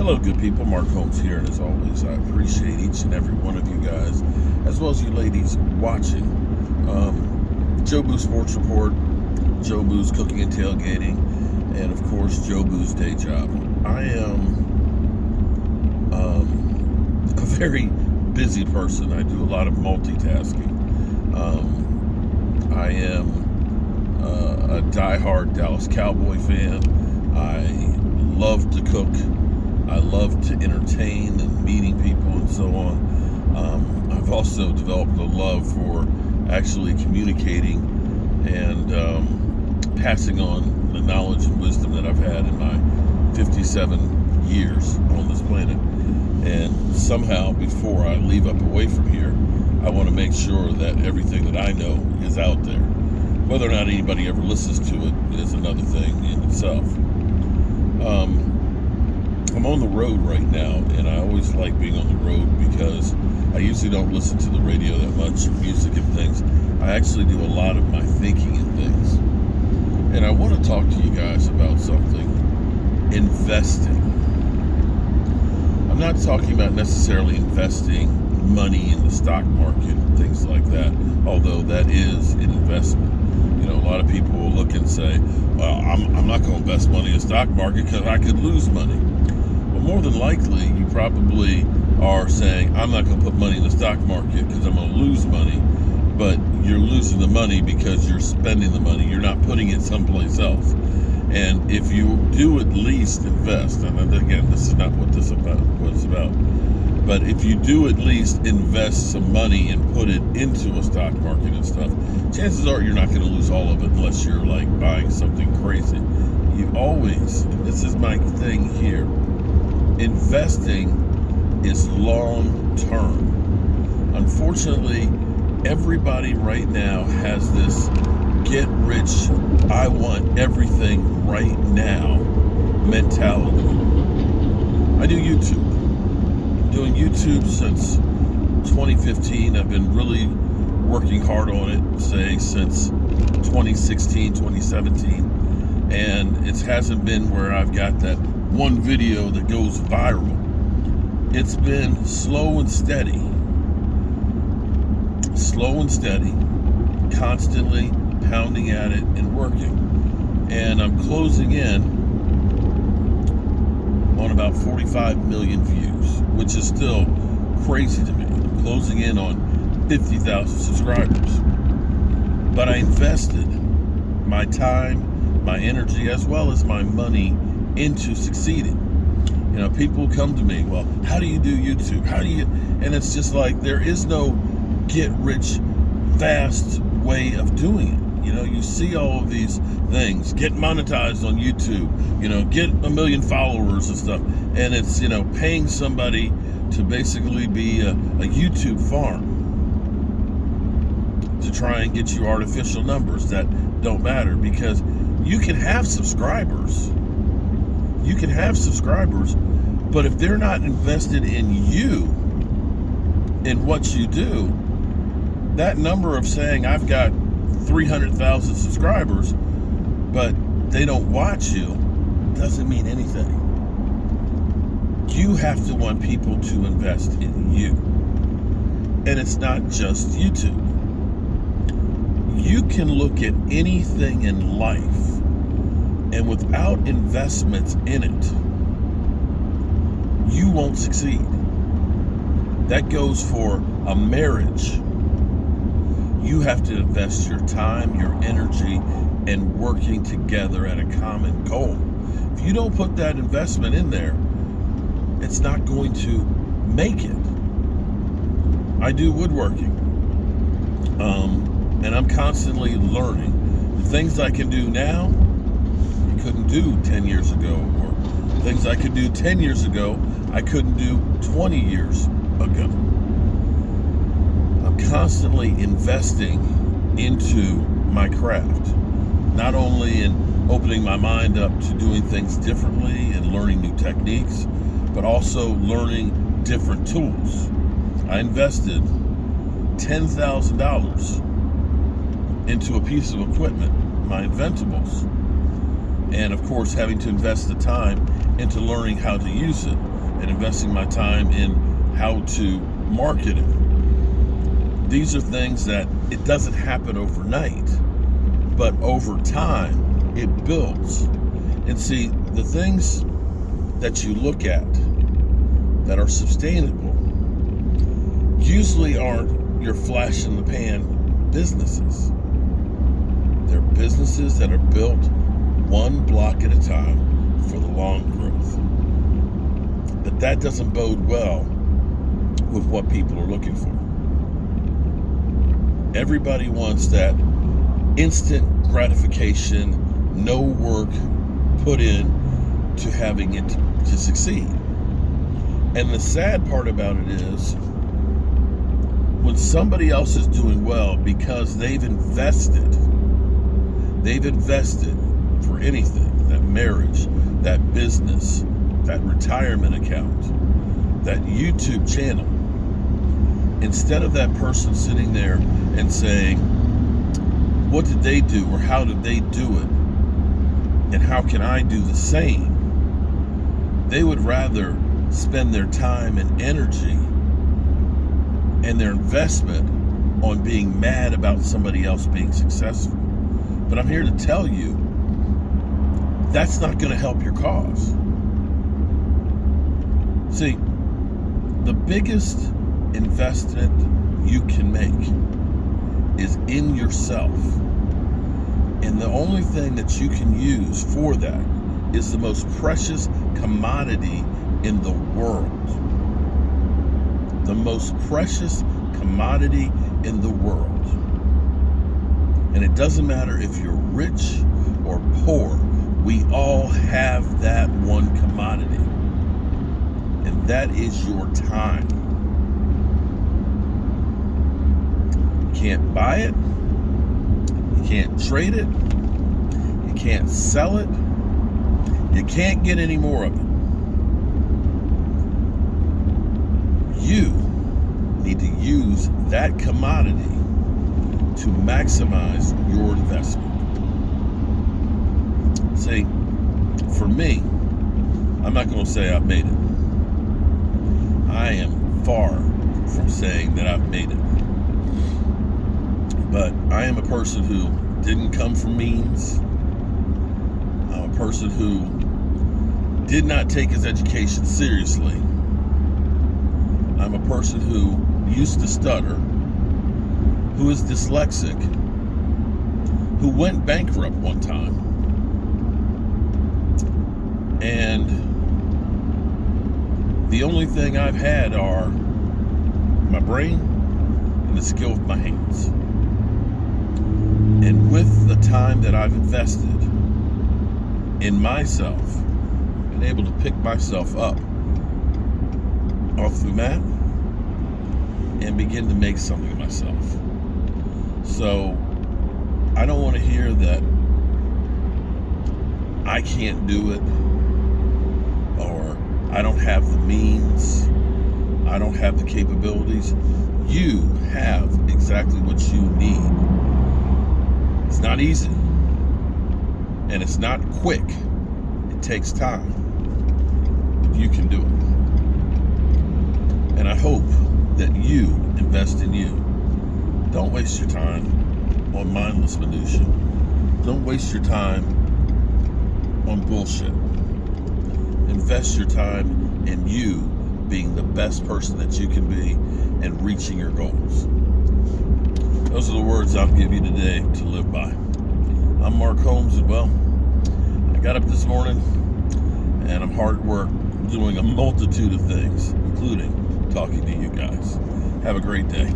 Hello, good people. Mark Holmes here, and as always, I appreciate each and every one of you guys, as well as you ladies watching Joe Boo Sports Report, Joe Boo's Cooking and Tailgating, and of course, Joe Boo's Day Job. I am a very busy person. I do a lot of multitasking. I am a diehard Dallas Cowboy fan. I love to cook. I love to entertain and meeting people and so on. I've also developed a love for actually communicating and passing on the knowledge and wisdom that I've had in my 57 years on this planet. And somehow, before I leave up away from here, I want to make sure that everything that I know is out there. Whether or not anybody ever listens to it is another thing in itself. I'm on the road right now, and I always like being on the road because I usually don't listen to the radio that much, or music and things. I actually do a lot of my thinking and things. And I want to talk to you guys about something: investing. I'm not talking about necessarily investing money in the stock market and things like that, although that is an investment. You know, a lot of people will look and say, well, I'm not going to invest money in the stock market because I could lose money. Well, more than likely, you probably are saying, I'm not going to put money in the stock market because I'm going to lose money, but you're losing the money because you're spending the money. You're not putting it someplace else. And if you do at least invest, and again, this is not what it's about, but if you do at least invest some money and put it into a stock market and stuff, chances are you're not going to lose all of it unless you're like buying something crazy. You always, and this is my thing here, investing is long term. Unfortunately, everybody right now has this get rich, I want everything right now mentality. I do YouTube. Doing YouTube since 2015. I've been really working hard on it, say, since 2016, 2017. And it hasn't been where I've got that one video that goes viral. It's been slow and steady, constantly pounding at it and working. And I'm closing in on about 45 million views, which is still crazy to me. I'm closing in on 50,000 subscribers. But I invested my time, my energy, as well as my money into succeeding. You know, people come to me, well, how do you do YouTube? How do you, and it's just like, there is no get rich fast way of doing it. You know, you see all of these things, get monetized on YouTube, you know, get 1 million followers and stuff. And it's, you know, paying somebody to basically be a YouTube farm to try and get you artificial numbers that don't matter, because you can have subscribers. You can have subscribers, but if they're not invested in you, in what you do, that number of saying, I've got 300,000 subscribers, but they don't watch you, doesn't mean anything. You have to want people to invest in you. And it's not just YouTube. You can look at anything in life, and without investments in it, you won't succeed. That goes for a marriage. You have to invest your time, your energy, and working together at a common goal. If you don't put that investment in there, it's not going to make it. I do woodworking, and I'm constantly learning. The things I can do now, I couldn't do 10 years ago, or things I could do 10 years ago, I couldn't do 20 years ago. I'm constantly investing into my craft, not only in opening my mind up to doing things differently and learning new techniques, but also learning different tools. I invested $10,000 into a piece of equipment, my Inventables, and of course having to invest the time into learning how to use it. and investing my time in how to market it. These are things that it doesn't happen overnight, but over time it builds. And see, the things that you look at that are sustainable usually aren't your flash in the pan businesses. They're businesses that are built one block at a time for the long growth. But that doesn't bode well with what people are looking for. Everybody wants that instant gratification, no work put in to having it to succeed. And the sad part about it is when somebody else is doing well because they've invested for anything, that marriage, that business, that retirement account, that YouTube channel, instead of that person sitting there and saying, what did they do or how did they do it? And how can I do the same? They would rather spend their time and energy and their investment on being mad about somebody else being successful. But I'm here to tell you, that's not going to help your cause. See, the biggest investment you can make is in yourself. And the only thing that you can use for that is the most precious commodity in the world. The most precious commodity in the world. And it doesn't matter if you're rich or poor, we all have that one commodity. And that is your time. You can't buy it. You can't trade it. You can't sell it. You can't get any more of it. You need to use that commodity to maximize your investment. See, for me, I'm not going to say I've made it. I am far from saying that I've made it. But I am a person who didn't come from means. I'm a person who did not take his education seriously. I'm a person who used to stutter, who is dyslexic, who went bankrupt one time. And the only thing I've had are my brain and the skill of my hands. And with the time that I've invested in myself, been able to pick myself up off the mat and begin to make something of myself. So I don't want to hear that I can't do it, or I don't have the means, I don't have the capabilities. You have exactly what you need. It's not easy, and it's not quick. It takes time. But you can do it. And I hope that you invest in you. Don't waste your time on mindless minutia. Don't waste your time on bullshit. Invest your time in you being the best person that you can be and reaching your goals. Those are the words I'll give you today to live by. I'm Mark Holmes, and well, I got up this morning and I'm hard at work doing a multitude of things, including talking to you guys. Have a great day.